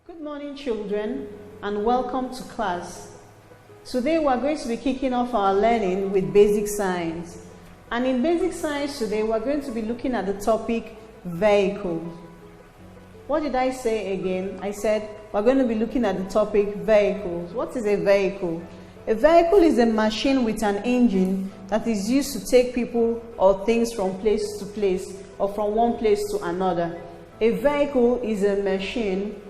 Good morning, children, and welcome to class. Today we are going to be kicking off our learning with basic science. And in basic science today, we are going to be looking at the topic vehicle. What did I say again? I said we are going to be looking at the topic vehicles. What is a vehicle? A vehicle is a machine with an engine that is used to take people or things from place to place or from one place to another. A vehicle is a machine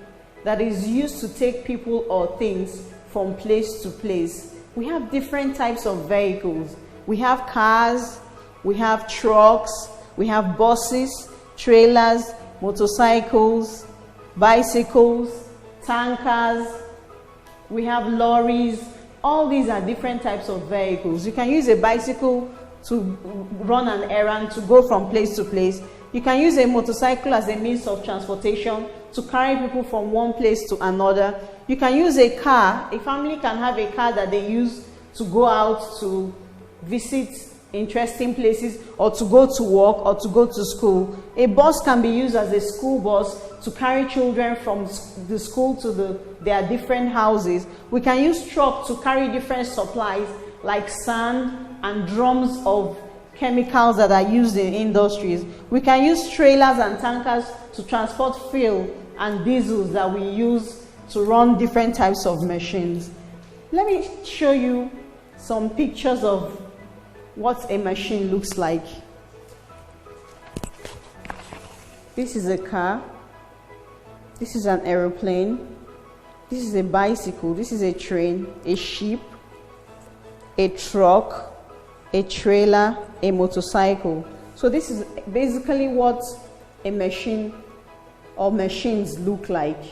that is used to take people or things from place to place. We have different types of vehicles. We have cars, we have trucks, we have buses, trailers, motorcycles, bicycles, tankers, we have lorries. All these are different types of vehicles. You can use a bicycle to run an errand, to go from place to place. You can use a motorcycle as a means of transportation to carry people from one place to another. You can use a car. A family can have a car that they use to go out to visit interesting places or to go to work or to go to school. A bus can be used as a school bus to carry children from the school to their different houses. We can use truck to carry different supplies like sand and drums of chemicals that are used in industries. We can use trailers and tankers to transport fuel and diesels that we use to run different types of machines. Let me show you some pictures of what a machine looks like. This is a car. This is an aeroplane. This is a bicycle. This is a train, a ship, a truck, a trailer, a motorcycle. So this is basically what a machine or machines look like.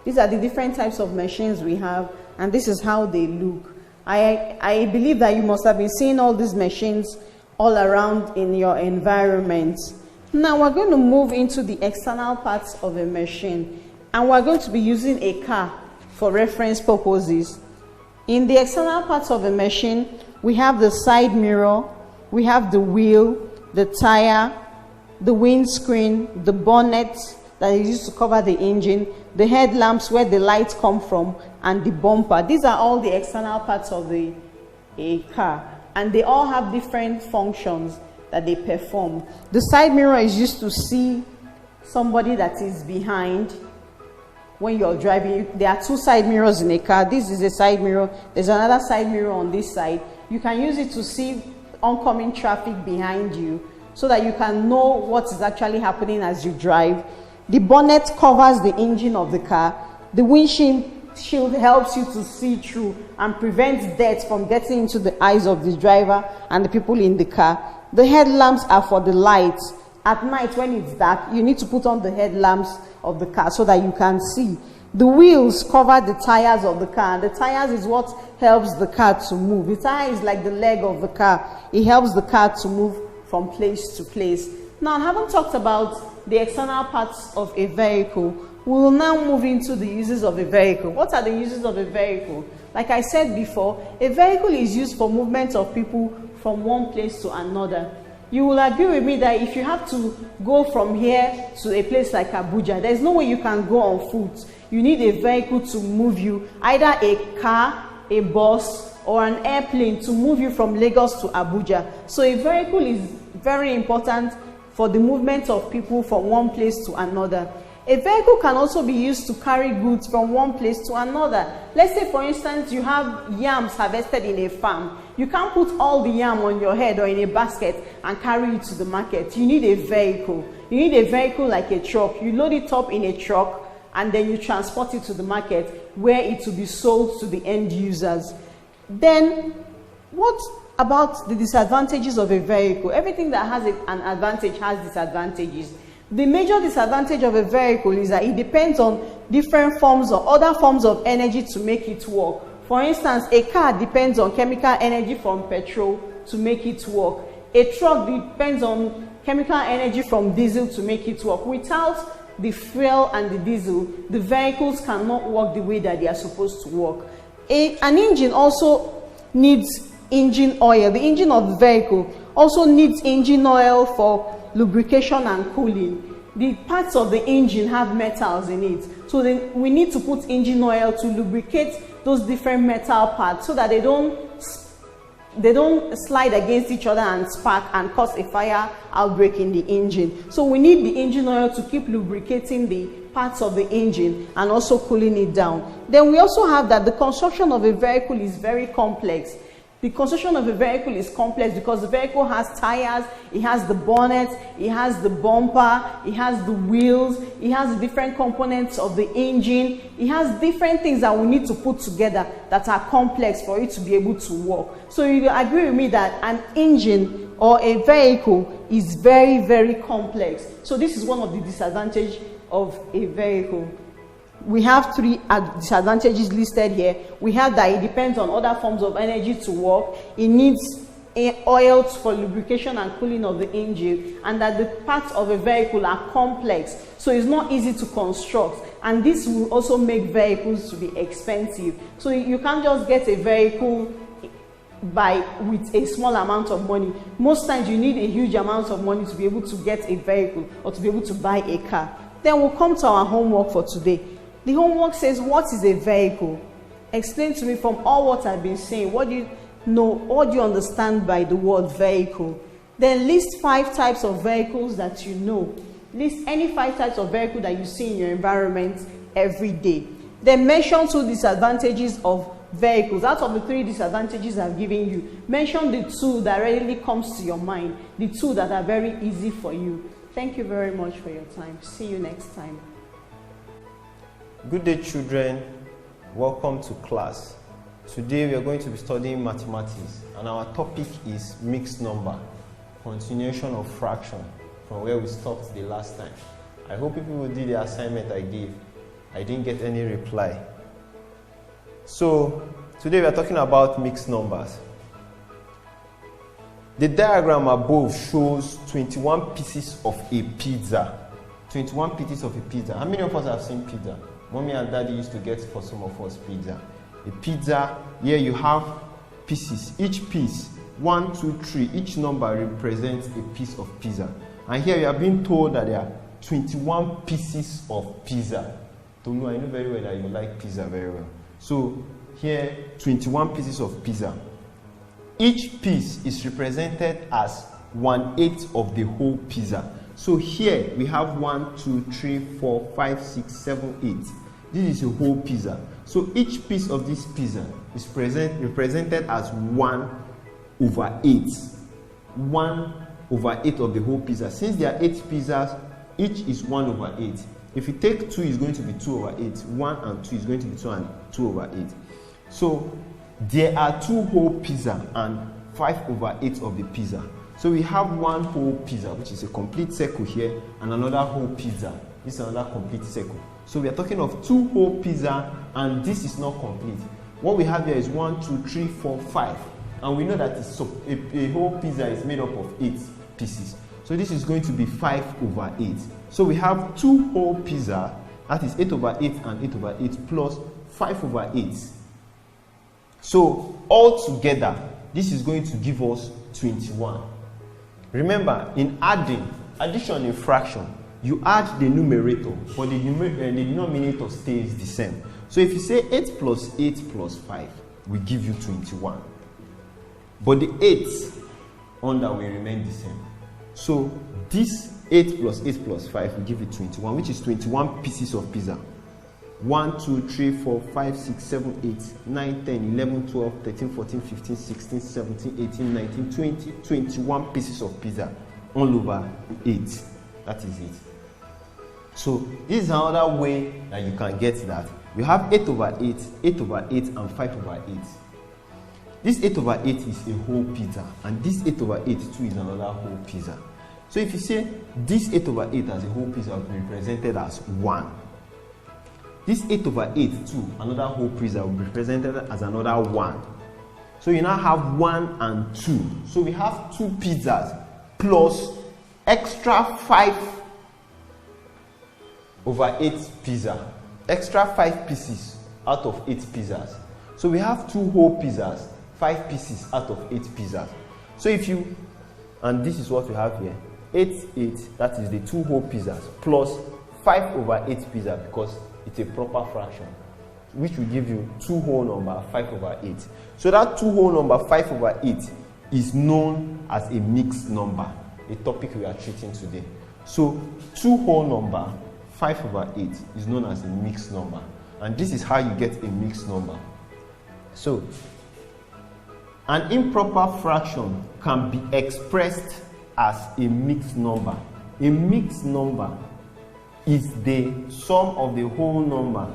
These are the different types of machines we have, and this is how they look. I believe that you must have been seeing all these machines all around in your environment. Now we're going to move into the external parts of a machine, and we're going to be using a car for reference purposes. In the external parts of a machine, we have the side mirror, we have the wheel, the tire, the windscreen, the bonnet that is used to cover the engine, the headlamps where the lights come from, and the bumper. These are all the external parts of a car, and they all have different functions that they perform. The side mirror is used to see somebody that is behind when you're driving. There are two side mirrors in a car. This is a side mirror. There's another side mirror on this side. You can use it to see oncoming traffic behind you so that you can know what is actually happening as you drive. The bonnet covers the engine of the car. The windshield helps you to see through and prevents dirt from getting into the eyes of the driver and the people in the car. The headlamps are for the lights. At night when it's dark, you need to put on the headlamps of the car so that you can see. The wheels cover the tires of the car. The tires is what helps the car to move. The tire is like the leg of the car. It helps the car to move from place to place. Now, I haven't talked about the external parts of a vehicle. We will now move into the uses of a vehicle. What are the uses of a vehicle? Like I said before, a vehicle is used for movement of people from one place to another. You will agree with me that if you have to go from here to a place like Abuja, there's no way you can go on foot. You need a vehicle to move you, either a car, a bus, or an airplane to move you from Lagos to Abuja. So a vehicle is very important for the movement of people from one place to another. A vehicle can also be used to carry goods from one place to another. Let's say, for instance, you have yams harvested in a farm. You can't put all the yam on your head or in a basket and carry it to the market. You need a vehicle. You need a vehicle like a truck. You load it up in a truck and then you transport it to the market where it will be sold to the end users. Then, what about the disadvantages of a vehicle? Everything that has an advantage has disadvantages. The major disadvantage of a vehicle is that it depends on different forms or other forms of energy to make it work. For instance, a car depends on chemical energy from petrol to make it work. A truck depends on chemical energy from diesel to make it work. Without the fuel and the diesel, the vehicles cannot work the way that they are supposed to work. An engine also needs engine oil. The engine of the vehicle also needs engine oil for lubrication and cooling. the parts of the engine have metals in it. So then we need to put engine oil to lubricate those different metal parts so that they don't slide against each other and spark and cause a fire outbreak in the engine. So we need the engine oil to keep lubricating the parts of the engine and also cooling it down. Then we also have that the construction of a vehicle is very complex. The construction of a vehicle is complex because the vehicle has tires, it has the bonnet, it has the bumper, it has the wheels, it has the different components of the engine, it has different things that we need to put together that are complex for it to be able to work. So you agree with me that an engine or a vehicle is very, very complex. So this is one of the disadvantages of a vehicle. We have three disadvantages listed here. We have that it depends on other forms of energy to work. It needs oil for lubrication and cooling of the engine, and that the parts of a vehicle are complex, so it's not easy to construct, and this will also make vehicles to be expensive. So you can't just get a vehicle with a small amount of money. Most times you need a huge amount of money to be able to get a vehicle or to be able to buy a car. Then we'll come to our homework for today. The homework says, what is a vehicle? Explain to me from all what I've been saying. What do you know? What do you understand by the word vehicle? Then list 5 types of vehicles that you know. List any 5 types of vehicle that you see in your environment every day. Then mention 2 disadvantages of vehicles. Out of the 3 disadvantages I've given you, mention the 2 that readily comes to your mind, the 2 that are very easy for you. Thank you very much for your time. See you next time. Good day, children. Welcome to class. Today we are going to be studying mathematics, and our topic is mixed number, continuation of fraction from where we stopped the last time. I hope people will do the assignment I gave. I didn't get any reply. So today we are talking about mixed numbers. The diagram above shows 21 pieces of a pizza. 21 pieces of a pizza. How many of us have seen pizza? Mommy and daddy used to get for some of us pizza. A pizza, here you have pieces. Each piece, 1, 2, 3, each number represents a piece of pizza. And here you are being told that there are 21 pieces of pizza. Tolu, I know very well that you like pizza very well. So here, 21 pieces of pizza. Each piece is represented as 1/8 of the whole pizza. So here we have 1, 2, 3, 4, 5, 6, 7, 8. This is a whole pizza. So each piece of this pizza is represented as 1/8. 1/8 of the whole pizza. Since there are 8 pizzas, each is 1/8. If you take 2, it's going to be 2/8. 1 and 2 is going to be 2/8. So there are 2 whole pizza and 5/8 of the pizza. So we have 1 whole pizza, which is a complete circle here, and another whole pizza. This is another complete circle. So we are talking of 2 whole pizza, and this is not complete. What we have here is 1, 2, 3, 4, 5. And we know that a whole pizza is made up of 8 pieces. So this is going to be 5/8. So we have 2 whole pizza, that is 8/8 and 8/8 plus 5/8. So altogether, this is going to give us 21. Remember, in addition in fraction, you add the numerator, but the denominator stays the same. So if you say 8 plus 8 plus 5, we give you 21. But the 8 under will remain the same. So this 8 plus 8 plus 5 will give you 21, which is 21 pieces of pizza. 1, 2, 3, 4, 5, 6, 7, 8, 9, 10, 11, 12, 13, 14, 15, 16, 17, 18, 19, 20, 21 pieces of pizza all over 8. That is it. So this is another way that you can get that. We have 8/8, 8/8, and 5/8. This 8/8 is a whole pizza, and this 8/8 too is another whole pizza. So if you say this 8/8 as a whole pizza will be represented as 1. This 8/8 too, another whole pizza, will be represented as another 1. So you now have 1 and 2. So we have 2 pizzas plus extra 5/8 pizza. Extra 5 pieces out of 8 pizzas. So we have 2 whole pizzas, 5 pieces out of 8 pizzas. So if you, and this is what we have here. 8/8, that is the 2 whole pieces, plus 5/8 pieces because it's a proper fraction, which will give you 2 whole number 5/8. So that 2 whole number 5/8 is known as a mixed number, a topic we are treating today. So 2 whole number 5/8 is known as a mixed number, and this is how you get a mixed number. So an improper fraction can be expressed as a mixed number. A mixed number is the sum of the whole number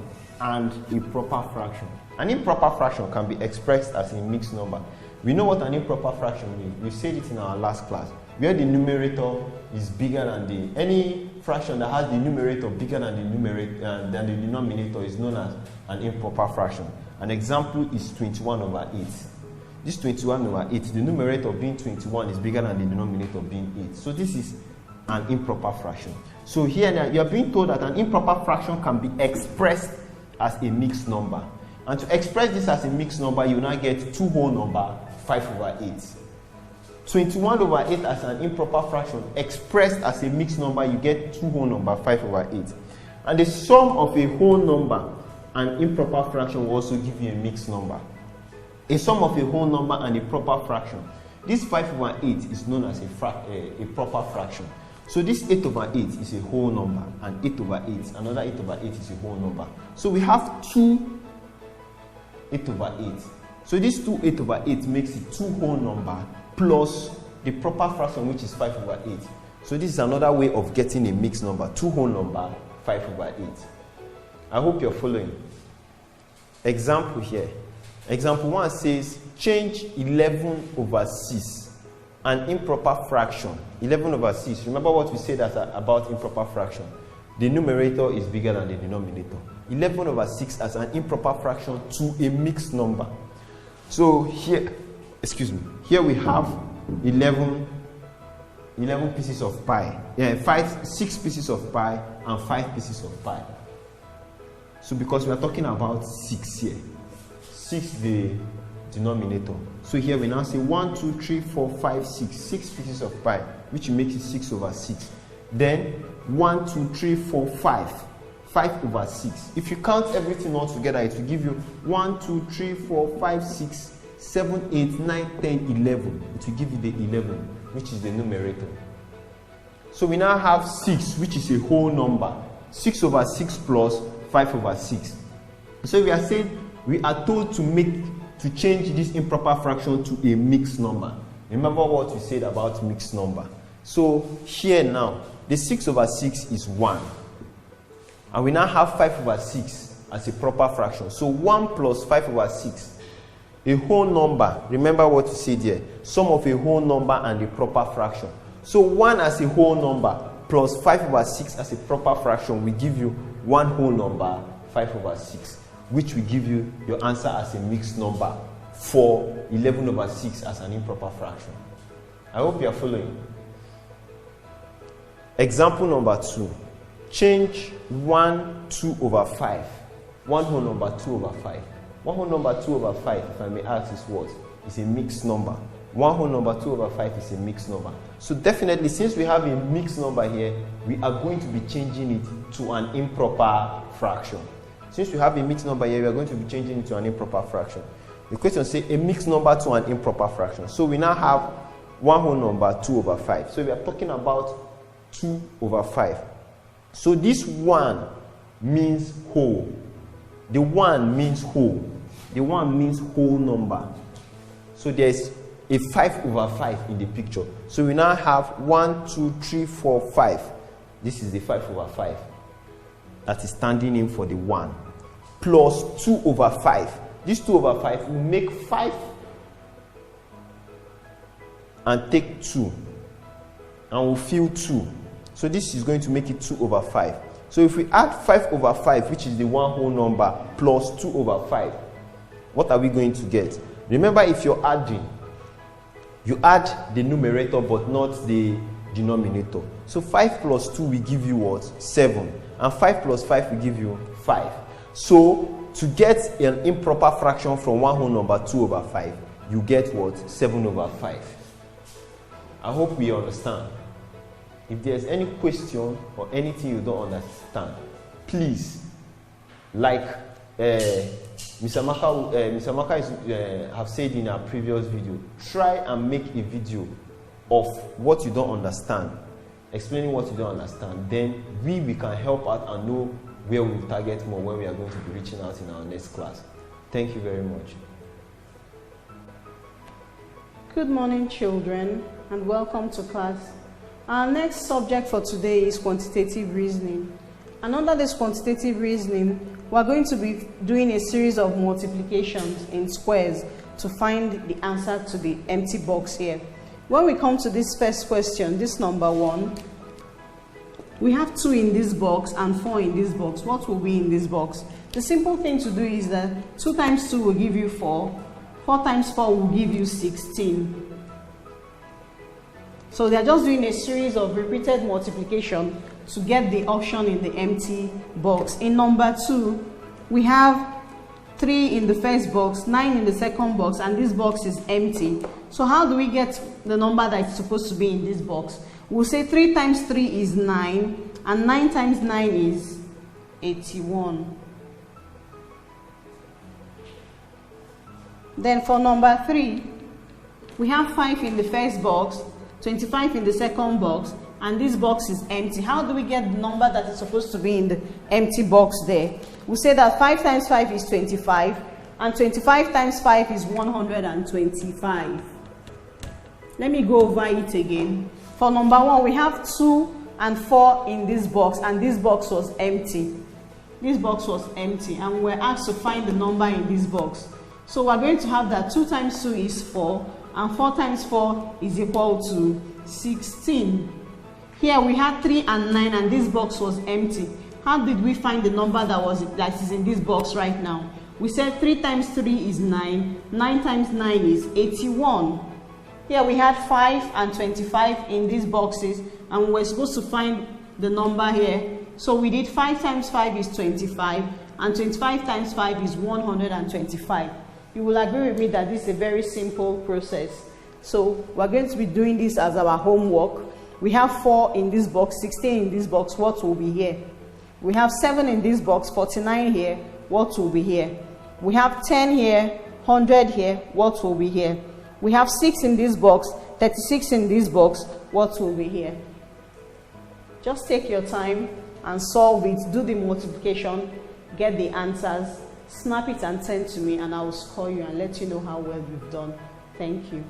and a proper fraction. An improper fraction can be expressed as a mixed number. We know what an improper fraction means. We said it in our last class, where the numerator is bigger than any fraction that has the numerator bigger than the denominator is known as an improper fraction. An example is 21/8. This 21/8, the numerator being 21 is bigger than the denominator being 8. So this is an improper fraction. So here now you are being told that an improper fraction can be expressed as a mixed number. And to express this as a mixed number, you now get 2 whole number 5/8. 21/8 as an improper fraction expressed as a mixed number, you get 2 whole number 5/8. And the sum of a whole number and improper fraction will also give you a mixed number. A sum of a whole number and a proper fraction. This 5/8 is known as a proper fraction. So this 8/8 is a whole number, and 8/8, another 8/8 is a whole number. So we have 2 8/8. So this 2 8/8 makes it 2 whole number plus the proper fraction, which is 5/8. So this is another way of getting a mixed number, 2 whole number 5/8. I hope you're following. Example here. Example 1 says change 11/6, an improper fraction. 11/6. Remember what we said about improper fraction. The numerator is bigger than the denominator. 11/6 as an improper fraction to a mixed number. So here we have 11 pieces of pie. 6 pieces of pie and 5 pieces of pie. So because we are talking about 6 here, 6 the denominator. So here we now say 1, 2, 3, 4, 5, 6. 6 pieces of pie, which makes it 6/6. Then 1, 2, 3, 4, 5. 5/6. If you count everything all together, it will give you 1, 2, 3, 4, 5, 6, 7, 8, 9, 10, 11. It will give you the 11, which is the numerator. So we now have 6, which is a whole number. 6/6 plus 5/6. So we are saying we are told to change this improper fraction to a mixed number. Remember what we said about mixed number. So here now, the 6/6 is 1. And we now have 5/6 as a proper fraction. So 1 plus 5/6, a whole number. Remember what we said here. Sum of a whole number and a proper fraction. So 1 as a whole number plus 5/6 as a proper fraction will give you 1 whole number 5/6, which will give you your answer as a mixed number for 11/6 as an improper fraction. I hope you are following. Example number 2. Change 1 2/5. 1 whole number 2/5. 1 whole number 2/5, if I may ask, is what? Is a mixed number. 1 whole number 2/5 is a mixed number. So definitely, since we have a mixed number here, we are going to be changing it to an improper fraction. Since we have a mixed number here, we are going to be changing it to an improper fraction. The question says a mixed number to an improper fraction. So we now have 1 whole number 2/5. So we are talking about 2/5. So this 1 means whole. The 1 means whole. The 1 means whole number. So there's a 5/5 in the picture. So we now have 1, 2, 3, 4, 5. This is the 5/5 that is standing in for the 1. Plus 2/5. This 2/5 will make 5 and take 2. And we'll fill 2. So this is going to make it 2/5. So if we add 5/5, which is the 1 whole number, plus 2/5, what are we going to get? Remember, if you're adding, you add the numerator but not the denominator. So 5 plus 2 will give you what? 7. And 5 plus 5 will give you 5. So to get an improper fraction from 1 whole number 2/5, you get what? 7/5. I hope we understand. If there's any question or anything you don't understand, please, like Mr. Maka have said in our previous video, try and make a video of what you don't understand, explaining what you don't understand. Then we can help out and know where we'll target more when we are going to be reaching out in our next class. Thank you very much. Good morning, children, and welcome to class. Our next subject for today is quantitative reasoning. And under this quantitative reasoning, we are going to be doing a series of multiplications in squares to find the answer to the empty box here. When we come to this first question, this number 1, we have 2 in this box and 4 in this box. What will be in this box? The simple thing to do is that 2 times 2 will give you 4. 4 times 4 will give you 16. So they are just doing a series of repeated multiplication to get the option in the empty box. In number 2, we have 3 in the first box, 9 in the second box, and this box is empty. So how do we get the number that is supposed to be in this box? We'll say 3 times 3 is 9, and 9 times 9 is 81. Then for number 3, we have 5 in the first box, 25 in the second box, and this box is empty. How do we get the number that is supposed to be in the empty box there? We say that 5 times 5 is 25, and 25 times 5 is 125. Let me go over it again. For number 1, we have 2 and 4 in this box, and this box was empty. This box was empty, and we're asked to find the number in this box. So we're going to have that 2 times 2 is 4, and 4 times 4 is equal to 16. Here we had 3 and 9, and this box was empty. How did we find the number that is in this box right now? We said 3 times 3 is 9, 9 times 9 is 81. Here we had 5 and 25 in these boxes, and we're supposed to find the number here. So we did 5 times 5 is 25, and 25 times 5 is 125. You will agree with me that this is a very simple process. So we're going to be doing this as our homework. We have 4 in this box, 16 in this box. What will be here? We have 7 in this box, 49 here. What will be here? We have 10 here, 100 here. What will be here? We have 6 in this box, 36 in this box. What will be here? Just take your time and solve it. Do the multiplication, get the answers, snap it and send to me, and I will score you and let you know how well you've done. Thank you.